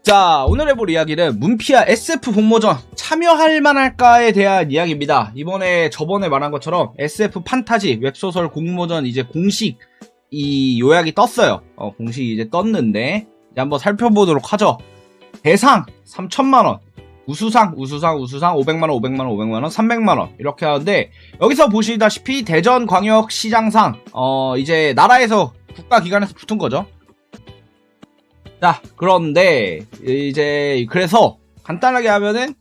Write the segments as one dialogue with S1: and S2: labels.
S1: 자, 오늘 해볼 이야기는 문피아 SF 공모전 참여할 만할까에 대한 이야기입니다. 저번에 말한 것처럼 SF 판타지 웹소설 공모전 이제 공식 이 요약이 떴어요. 공식 이제 떴는데 이제 한번 살펴보도록 하죠. 대상 3,000만원, 우수상 500만원, 500만원, 300만원 이렇게 하는데, 여기서 보시다시피 대전광역시장상 이제 나라에서 국가기관에서 붙은 거죠. 자, 그런데 이제 그래서 간단하게 하면은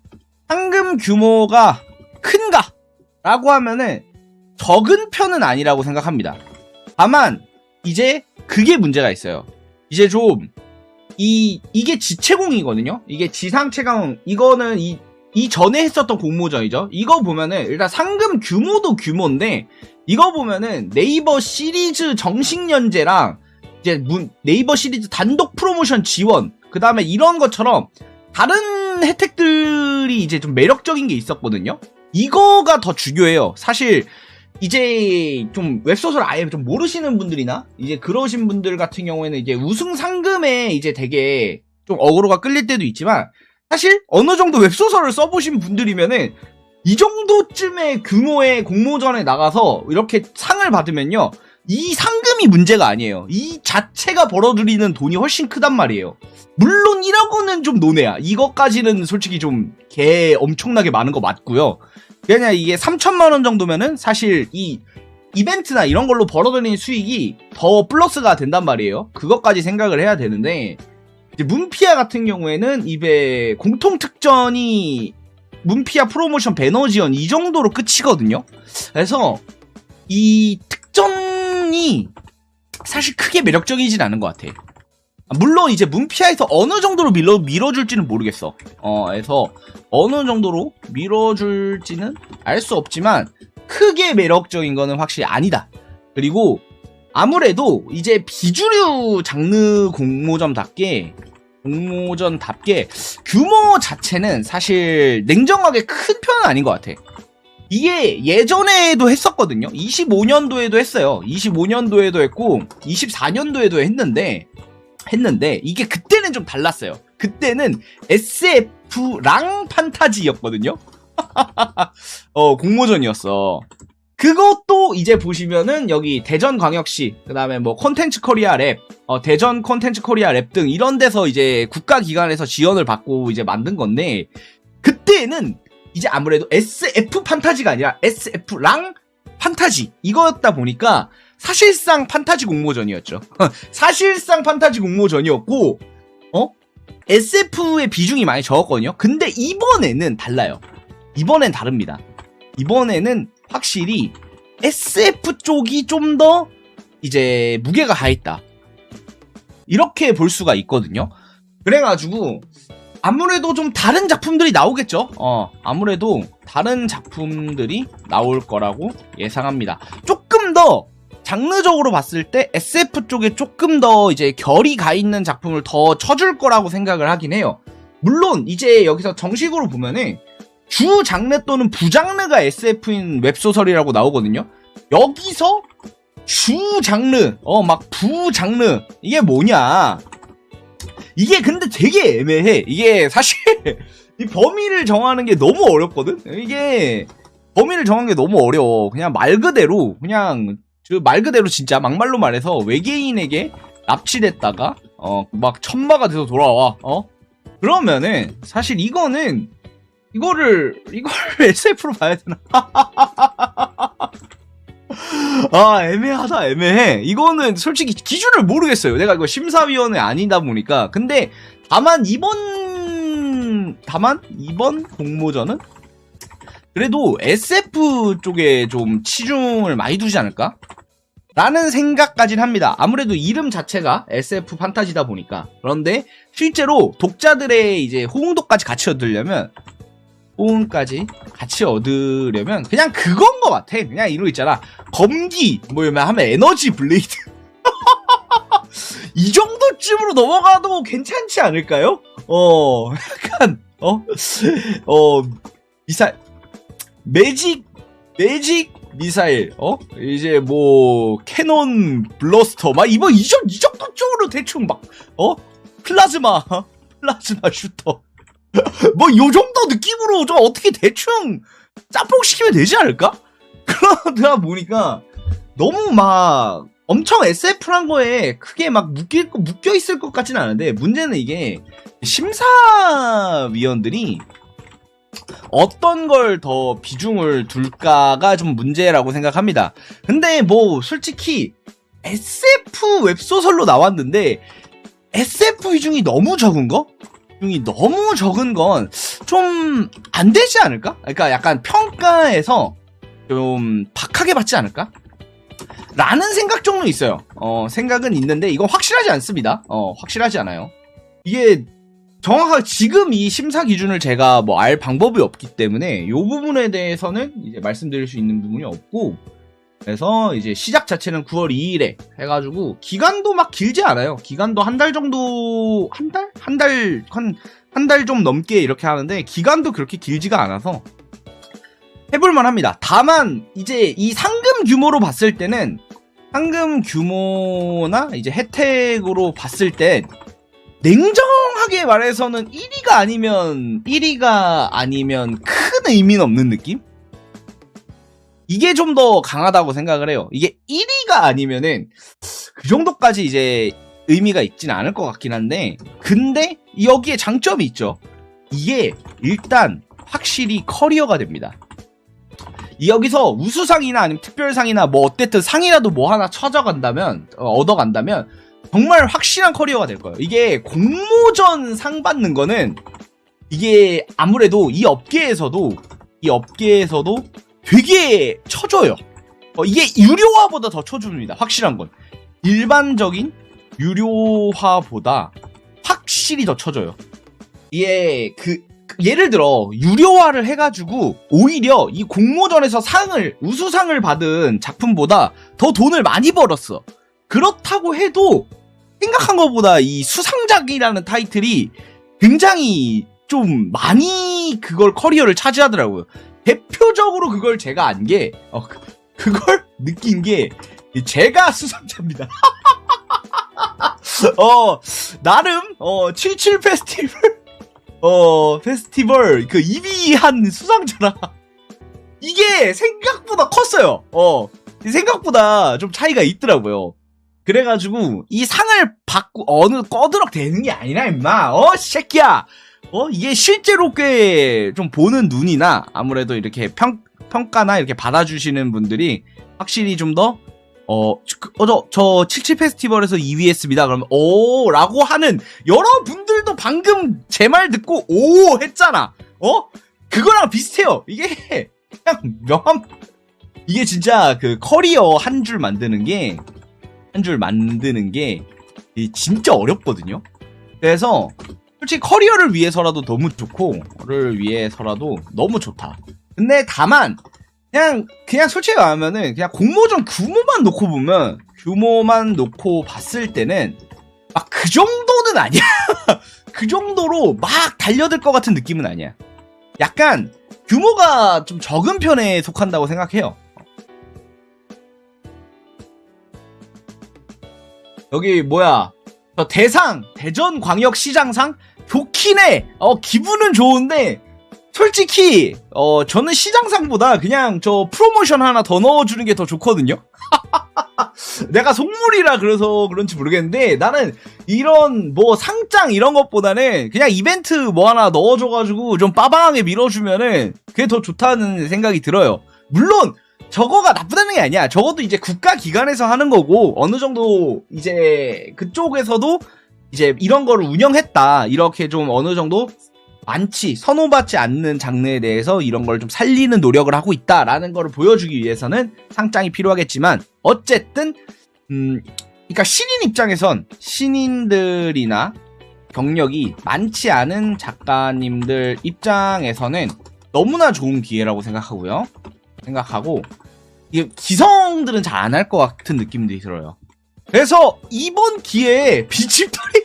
S1: 상금 규모가 큰가? 라고 하면은 적은 편은 아니라고 생각합니다. 다만 이제 그게 문제가 있어요. 이제 좀 이게 지체공이거든요. 이게 지상체공, 이거는 이 전에 했었던 공모전이죠. 이거 보면은 일단 상금 규모도 규모인데, 이거 보면은 네이버 시리즈 정식 연재랑 이제 네이버 시리즈 단독 프로모션 지원, 그 다음에 이런 것처럼 다른 혜택들이 이제 좀 매력적인 게 있었거든요. 이거가 더 중요해요. 사실 이제 좀 웹소설 아예 좀 모르시는 분들이나 이제 그러신 분들 같은 경우에는 이제 우승 상금에 이제 되게 좀 어그로가 끌릴 때도 있지만, 사실 어느 정도 웹소설을 써보신 분들이면은 이 정도쯤의 규모의 공모전에 나가서 이렇게 상을 받으면요, 이 상금이 문제가 아니에요. 이 자체가 벌어들이는 돈이 훨씬 크단 말이에요. 물론 1억원은 좀 논해야, 이것까지는 솔직히 좀 엄청나게 많은 거 맞고요. 그냥 이게 3,000만원 정도면은 사실 이 이벤트나 이런 걸로 벌어들이는 수익이 더 플러스가 된단 말이에요. 그것까지 생각을 해야 되는데, 이제 문피아 같은 경우에는 이게 공통특전이 문피아 프로모션 배너 지원 이 정도로 끝이거든요. 그래서 이 특전이 사실 크게 매력적이진 않은 것 같아. 물론 이제 문피아에서 어느 정도로 밀어줄지는 모르겠어. 그래서 어느 정도로 밀어줄지는 알 수 없지만 크게 매력적인 거는 확실히 아니다. 그리고 아무래도 이제 비주류 장르 공모전답게 규모 자체는 사실 냉정하게 큰 편은 아닌 것 같아. 이게 예전에도 했었거든요. 25년도에도 했어요. 25년도에도 했고 24년도에도 했는데 이게 그때는 좀 달랐어요. 그때는 SF랑 판타지였거든요. 공모전이었어. 그것도 이제 보시면은 여기 대전광역시, 그 다음에 뭐 콘텐츠 코리아 랩, 대전 콘텐츠 코리아 랩 등 이런 데서 이제 국가기관에서 지원을 받고 이제 만든 건데, 그때는 이제 아무래도 SF 판타지가 아니라 SF랑 판타지 이거였다 보니까 사실상 판타지 공모전이었죠. 사실상 판타지 공모전이었고, SF의 비중이 많이 적었거든요. 근데 이번에는 달라요. 이번엔 다릅니다. 이번에는 확실히 SF 쪽이 좀 더 이제 무게가 가있다, 이렇게 볼 수가 있거든요. 그래가지고 아무래도 좀 다른 작품들이 나오겠죠. 아무래도 다른 작품들이 나올 거라고 예상합니다. 조금 더 장르적으로 봤을 때 SF 쪽에 조금 더 이제 결이 가 있는 작품을 더 쳐줄 거라고 생각을 하긴 해요. 물론 이제 여기서 정식으로 보면은 주 장르 또는 부장르가 SF인 웹소설이라고 나오거든요. 여기서 주 장르, 막 부장르, 이게 뭐냐? 이게 근데 되게 애매해. 이게 사실 이 범위를 정하는 게 너무 어렵거든. 이게 범위를 정하는 게 너무 어려워. 그냥 말 그대로 진짜 막말로 말해서 외계인에게 납치됐다가 막 천마가 돼서 돌아와. 그러면은 사실 이거를 SF로 봐야 되나? 애매하다, 애매해. 이거는 솔직히 기준을 모르겠어요. 내가 이거 심사위원회 아니다 보니까. 근데 다만 이번 공모전은 그래도 SF 쪽에 좀 치중을 많이 두지 않을까? 라는 생각까진 합니다. 아무래도 이름 자체가 SF 판타지다 보니까. 그런데 실제로 독자들의 이제 호응도까지 같이 얻으려면 그냥 그건 것 같아. 그냥 이거 있잖아, 검기 하면 에너지 블레이드 이 정도쯤으로 넘어가도 괜찮지 않을까요? 약간 매직 미사일, 이제 뭐 캐논 블러스터 막 이 정도 쪽으로 대충 막 플라즈마 플라즈마 슈터. 뭐 요 정도 느낌으로 좀 어떻게 대충 짬뽕시키면 되지 않을까? 그러다 보니까 너무 막 엄청 SF란 거에 크게 막 묶여 있을 것 같지는 않은데, 문제는 이게 심사위원들이 어떤 걸 더 비중을 둘까가 좀 문제라고 생각합니다. 근데 뭐 솔직히 SF 웹소설로 나왔는데 SF 비중이 너무 적은 거? 비중이 너무 적은 건 좀 안 되지 않을까? 그러니까 약간 평가에서 좀 박하게 받지 않을까? 라는 생각 정도 있어요. 생각은 있는데 이건 확실하지 않습니다. 확실하지 않아요. 이게 정확하게 지금 이 심사 기준을 제가 뭐 알 방법이 없기 때문에 이 부분에 대해서는 이제 말씀드릴 수 있는 부분이 없고, 그래서 이제 시작 자체는 9월 2일에 해가지고 기간도 막 길지 않아요. 기간도 한 달 정도, 한 달 좀 넘게 이렇게 하는데 기간도 그렇게 길지가 않아서 해볼만 합니다. 다만 이제 이 상금 규모로 봤을 때는, 상금 규모나 이제 혜택으로 봤을 때 냉정하게 말해서는 1위가 아니면 큰 의미는 없는 느낌? 이게 좀 더 강하다고 생각을 해요. 이게 1위가 아니면은 그 정도까지 이제 의미가 있진 않을 것 같긴 한데, 근데 여기에 장점이 있죠. 이게 일단 확실히 커리어가 됩니다. 여기서 우수상이나 아니면 특별상이나 뭐 어쨌든 상이라도 뭐 하나 얻어간다면 정말 확실한 커리어가 될 거예요. 이게 공모전 상 받는 거는 이게 아무래도 이 업계에서도 되게 쳐줘요. 이게 유료화보다 더 쳐줍니다. 확실한 건. 일반적인 유료화보다 확실히 더 쳐줘요. 이게 예를 들어 유료화를 해가지고 오히려 이 공모전에서 우수상을 받은 작품보다 더 돈을 많이 벌었어. 그렇다고 해도 생각한 것보다 이 수상작이라는 타이틀이 굉장히 좀 많이 그걸 커리어를 차지하더라고요. 대표적으로 그걸 제가 안 게, 그걸 느낀 게 제가 수상자입니다. 나름 77 페스티벌 그 2위한 수상자라 이게 생각보다 컸어요. 생각보다 좀 차이가 있더라고요. 그래가지고 이 상을 받고 어느 꺼드럭 되는 게 아니라 임마, 새끼야. 이게 실제로 꽤 좀 보는 눈이나 아무래도 이렇게 평가나 이렇게 받아주시는 분들이 확실히 좀 더 저 77 페스티벌에서 2위 했습니다. 그러면 라고 하는 여러분들도 방금 제 말 듣고 오 했잖아. 그거랑 비슷해요. 이게 그냥 이게 진짜 그 커리어 한 줄 만드는 게 진짜 어렵거든요. 그래서 솔직히 커리어를 위해서라도 너무 좋다. 근데 다만 그냥 솔직히 말하면은 그냥 공모전 규모만 놓고 봤을 때는 막 그 정도는 아니야. 그 정도로 막 달려들 것 같은 느낌은 아니야. 약간 규모가 좀 적은 편에 속한다고 생각해요. 여기 뭐야, 대전광역시장상 좋긴 해. 기분은 좋은데 솔직히 저는 시장상보다 그냥 저 프로모션 하나 더 넣어주는 게 더 좋거든요. 내가 속물이라 그래서 그런지 모르겠는데 나는 이런 뭐 상장 이런 것보다는 그냥 이벤트 뭐 하나 넣어줘가지고 좀 빠방하게 밀어주면은 그게 더 좋다는 생각이 들어요. 물론 저거가 나쁘다는 게 아니야. 적어도 이제 국가기관에서 하는 거고 어느 정도 이제 그쪽에서도 이제 이런 거를 운영했다, 이렇게 좀 어느 정도 선호받지 않는 장르에 대해서 이런 걸 좀 살리는 노력을 하고 있다라는 거를 보여주기 위해서는 상장이 필요하겠지만, 어쨌든 그러니까 신인들이나 경력이 많지 않은 작가님들 입장에서는 너무나 좋은 기회라고 생각하고 이게 기성들은 잘 안 할 것 같은 느낌들이 들어요. 그래서 이번 기회에 비집털이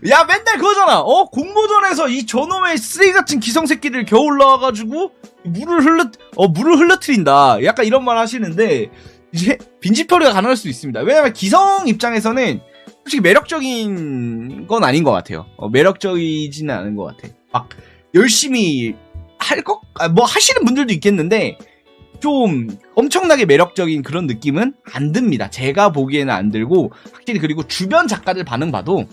S1: 야, 맨날 그거잖아. 공모전에서 이 저놈의 쓰레기 같은 기성새끼들 겨우 올라와가지고 물을 흘러트린다, 약간 이런 말 하시는데 이제 빈집털이가 가능할 수도 있습니다. 왜냐면 기성 입장에서는 솔직히 매력적인 건 아닌 것 같아요. 매력적이지는 않은 것 같아. 막 열심히 뭐 하시는 분들도 있겠는데 좀 엄청나게 매력적인 그런 느낌은 안 듭니다. 제가 보기에는 안 들고, 확실히. 그리고 주변 작가들 반응 봐도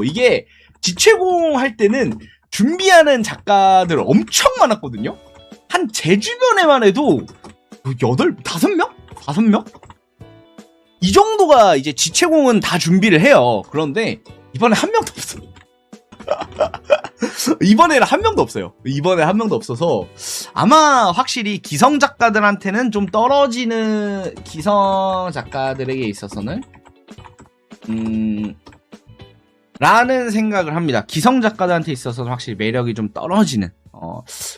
S1: 이게 지최공 할 때는 준비하는 작가들 엄청 많았거든요. 한 제 주변에만 해도 5명? 이 정도가 이제 지최공은 다 준비를 해요. 그런데 이번에 한 명도 없어. 이번에는 한 명도 없어요. 이번에 한 명도 없어서 아마 확실히 기성 작가들한테는 좀 떨어지는, 기성 작가들에게 있어서는 라는 생각을 합니다. 기성 작가들한테 있어서는 확실히 매력이 좀 떨어지는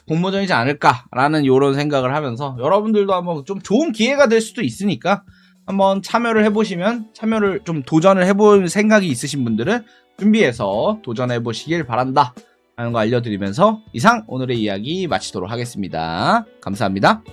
S1: 공모전이지 않을까라는 요런 생각을 하면서, 여러분들도 한번 좀 좋은 기회가 될 수도 있으니까 한번 참여를 해보시면, 참여를 좀 도전을 해볼 생각이 있으신 분들은 준비해서 도전해보시길 바란다 하는 거 알려드리면서 이상 오늘의 이야기 마치도록 하겠습니다. 감사합니다.